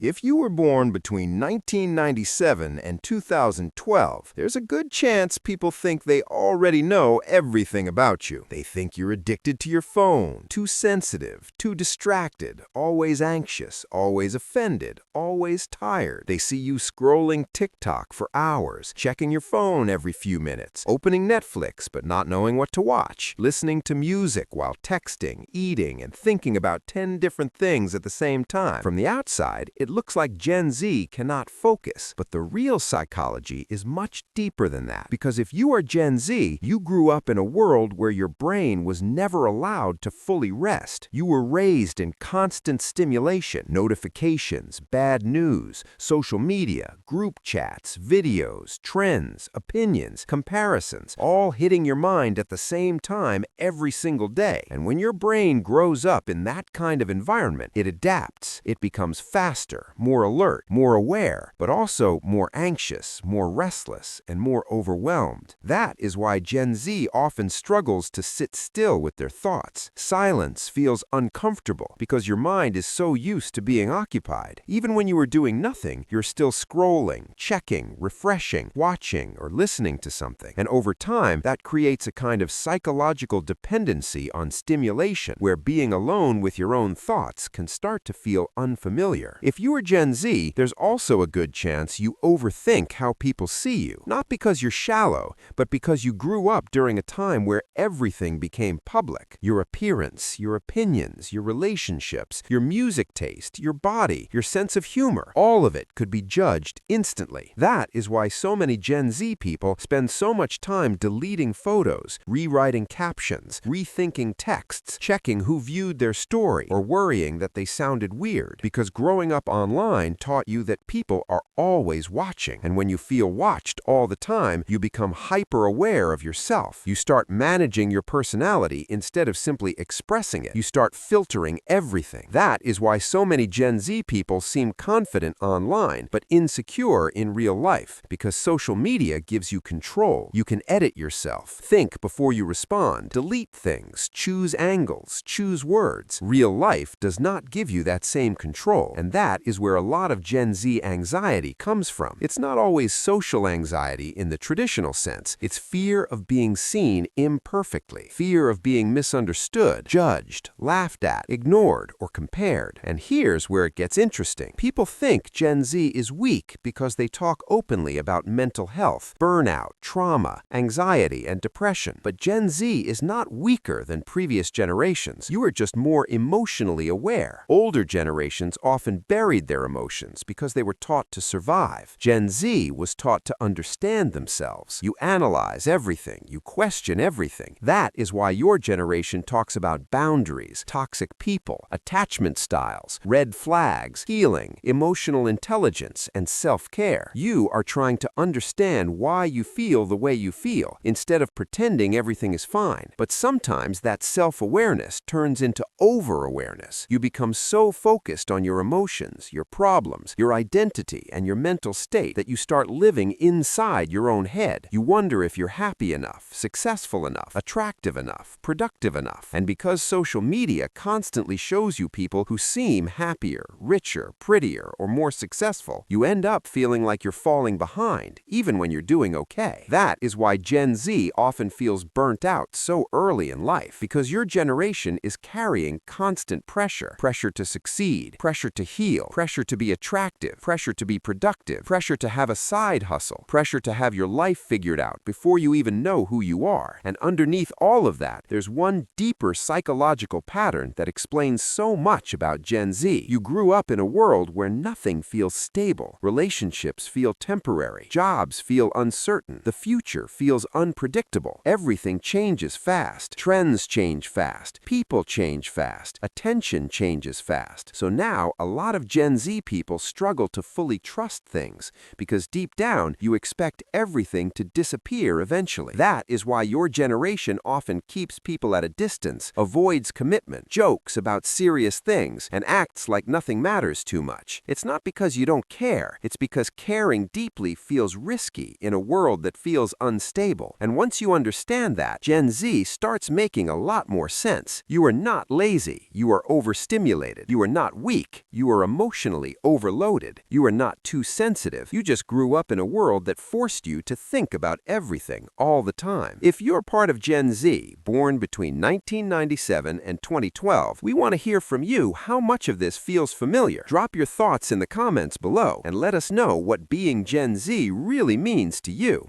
If you were born between 1997 and 2012, there's a good chance people think they already know everything about you. They think you're addicted to your phone, too sensitive, too distracted, always anxious, always offended, always tired. They see you scrolling TikTok for hours, checking your phone every few minutes, opening Netflix but not knowing what to watch, listening to music while texting, eating, and thinking about 10 different things at the same time. From the outside, it looks like Gen Z cannot focus, but the real psychology is much deeper than that. Because if you are Gen Z, you grew up in a world where your brain was never allowed to fully rest. You were raised in constant stimulation, notifications, bad news, social media, group chats, videos, trends, opinions, comparisons, all hitting your mind at the same time every single day. And when your brain grows up in that kind of environment, it adapts. It becomes faster, more alert, more aware, but also more anxious, more restless, and more overwhelmed. That is why Gen Z often struggles to sit still with their thoughts. Silence feels uncomfortable because your mind is so used to being occupied. Even when you are doing nothing, you're still scrolling, checking, refreshing, watching, or listening to something. And over time, that creates a kind of psychological dependency on stimulation, where being alone with your own thoughts can start to feel unfamiliar. If you are Gen Z, there's also a good chance you overthink how people see you. Not because you're shallow, but because you grew up during a time where everything became public. Your appearance, your opinions, your relationships, your music taste, your body, your sense of humor, all of it could be judged instantly. That is why so many Gen Z people spend so much time deleting photos, rewriting captions, rethinking texts, checking who viewed their story, or worrying that they sounded weird. Because growing up online taught you that people are always watching. And when you feel watched all the time, you become hyper-aware of yourself. You start managing your personality instead of simply expressing it. You start filtering everything. That is why so many Gen Z people seem confident online, but insecure in real life. Because social media gives you control. You can edit yourself, think before you respond, delete things, choose angles, choose words. Real life does not give you that same control. And that is where a lot of Gen Z anxiety comes from. It's not always social anxiety in the traditional sense. It's fear of being seen imperfectly, fear of being misunderstood, judged, laughed at, ignored, or compared. And here's where it gets interesting. People think Gen Z is weak because they talk openly about mental health, burnout, trauma, anxiety, and depression. But Gen Z is not weaker than previous generations. You are just more emotionally aware. Older generations often buried their emotions because they were taught to survive. Gen Z was taught to understand themselves. You analyze everything. You question everything. That is why your generation talks about boundaries, toxic people, attachment styles, red flags, healing, emotional intelligence, and self-care. You are trying to understand why you feel the way you feel instead of pretending everything is fine. But sometimes that self-awareness turns into over-awareness. You become so focused on your emotions, your problems, your identity, and your mental state that you start living inside your own head. You wonder if you're happy enough, successful enough, attractive enough, productive enough. And because social media constantly shows you people who seem happier, richer, prettier, or more successful, you end up feeling like you're falling behind, even when you're doing okay. That is why Gen Z often feels burnt out so early in life, because your generation is carrying constant pressure. Pressure to succeed, pressure to heal, pressure to be attractive, pressure to be productive, pressure to have a side hustle, pressure to have your life figured out before you even know who you are. And underneath all of that, there's one deeper psychological pattern that explains so much about Gen Z. You grew up in a world where nothing feels stable. Relationships feel temporary. Jobs feel uncertain. The future feels unpredictable. Everything changes fast. Trends change fast. People change fast. Attention changes fast. So now, a lot of Gen Z people struggle to fully trust things because deep down, you expect everything to disappear eventually. That is why your generation often keeps people at a distance, avoids commitment, jokes about serious things, and acts like nothing matters too much. It's not because you don't care. It's because caring deeply feels risky in a world that feels unstable. And once you understand that, Gen Z starts making a lot more sense. You are not lazy. You are overstimulated. You are not weak. You are emotional. emotionally overloaded. You are not too sensitive. You just grew up in a world that forced you to think about everything all the time. If you're part of Gen Z, born between 1997 and 2012, we want to hear from you how much of this feels familiar. Drop your thoughts in the comments below and let us know what being Gen Z really means to you.